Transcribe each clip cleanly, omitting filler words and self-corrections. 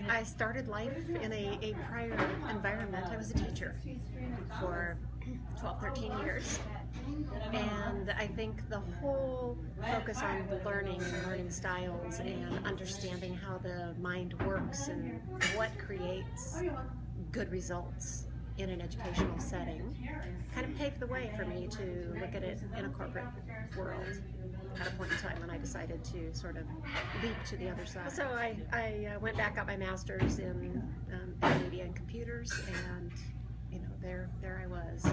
I started life in a prior environment. I was a teacher for 12, 13 years. And I think the whole focus on learning and learning styles and understanding how the mind works and what creates good results in an educational setting kind of paved the way for me to look at it in a corporate world at a point in time when I decided to sort of leap to the other side. So I went back, got my master's in media and computers, and there I was,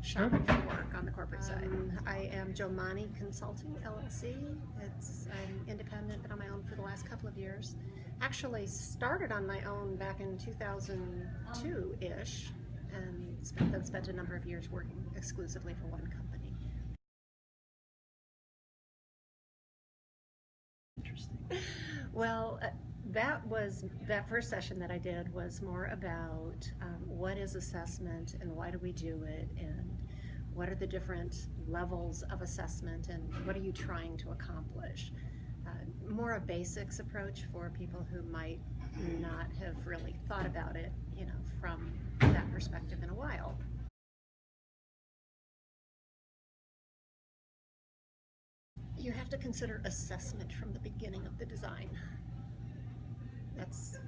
shopping for work on the corporate side. I am Jomani Consulting LLC. I'm independent, been on my own for the last couple of years. Actually started on my own back in 2002-ish, and spent a number of years working exclusively for one company. Interesting. Well, that first session that I did was more about what is assessment and why do we do it, and what are the different levels of assessment and what are you trying to accomplish. More a basics approach for people who might not have really thought about it, from that perspective in a while. You have to consider assessment from the beginning of the design. That's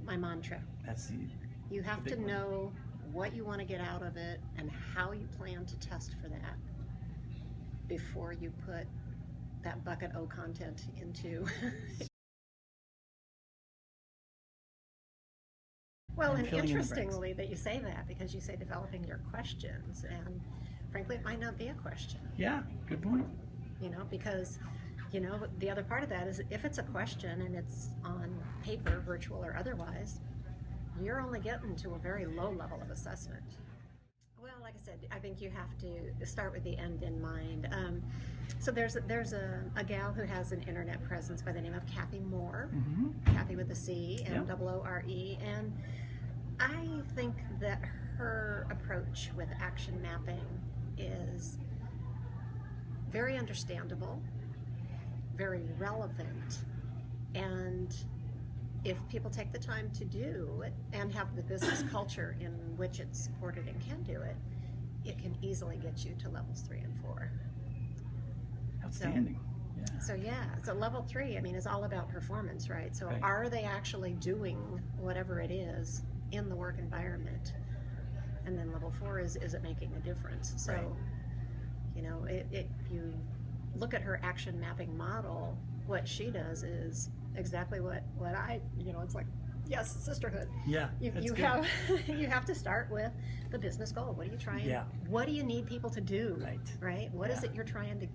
my mantra. You have to know what you want to get out of it and how you plan to test for that before you put that bucket O content into. Well, and interestingly that you say that, because you say developing your questions, and frankly it might not be a question. Yeah, good point. Because the other part of that is if it's a question and it's on paper, virtual or otherwise, you're only getting to a very low level of assessment. Well, like I said, I think you have to start with the end in mind. So there's a gal who has an internet presence by the name of Kathy Moore, Kathy with a C and O-O-R-E, and I think that her approach with action mapping is very understandable, very relevant, and if people take the time to do it and have the business culture in which it's supported and can do it, it can easily get you to levels 3 and 4. Outstanding. So level 3, is all about performance, right? So are they actually doing whatever it is in the work environment? And then level 4 is it making a difference? So, if you look at her action mapping model, what she does is exactly what I, it's like, yes, sisterhood. Yeah, you have to start with the business goal. What are you trying? Yeah. What do you need people to do? Right. What is it you're trying to?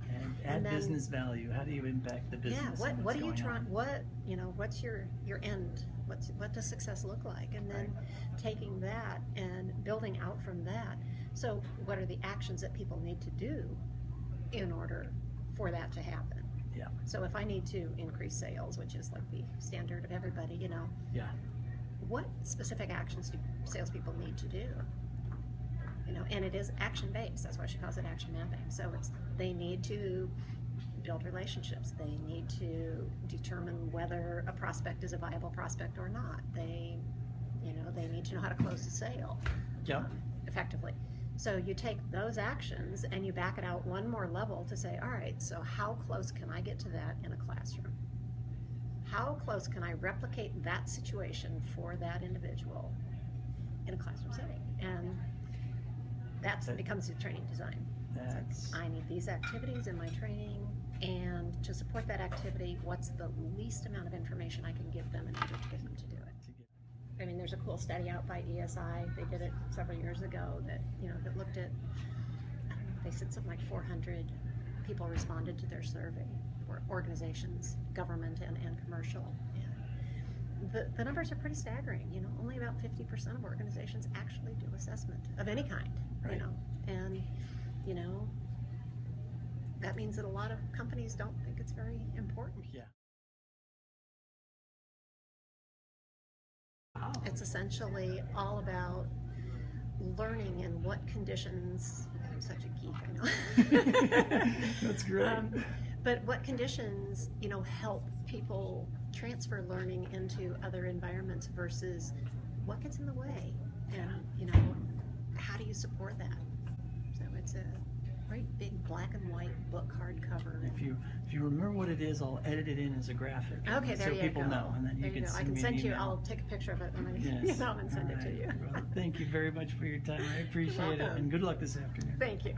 And add business value. How do you impact the business? Yeah. What are you trying? What's your end? What does success look like? And then taking that and building out from that. So what are the actions that people need to do in order for that to happen? Yeah. So if I need to increase sales, which is like the standard of everybody, Yeah. What specific actions do salespeople need to do? And it is action-based. That's why she calls it action mapping. So they need to build relationships. They need to determine whether a prospect is a viable prospect or not. They need to know how to close the sale effectively. So you take those actions and you back it out one more level to say, all right, so how close can I get to that in a classroom? How close can I replicate that situation for that individual in a classroom setting? And that becomes the training design. I need these activities in my training, and to support that activity, what's the least amount of information I can give them in order to get them to do it? There's a cool study out by ESI. They did it several years ago that looked at, they said something like 400 people responded to their survey for organizations, government and commercial. And the numbers are pretty staggering. Only about 50% of organizations actually do assessment of any kind. And that means that a lot of companies don't think it's very important. Yeah. It's essentially all about learning in what conditions. I'm such a geek, I know. That's great. But what conditions, help people transfer learning into other environments versus what gets in the way? And, how do you support that? So it's a great big black and white book hardcover. If you remember what it is, I'll edit it in as a graphic. Okay, there so you people go. know, and then There you can go. I send can me send an you. email. I'll take a picture of it when I Yes. and send it to you. Well, thank you very much for your time. I appreciate it, welcome. and good luck this afternoon. Thank you.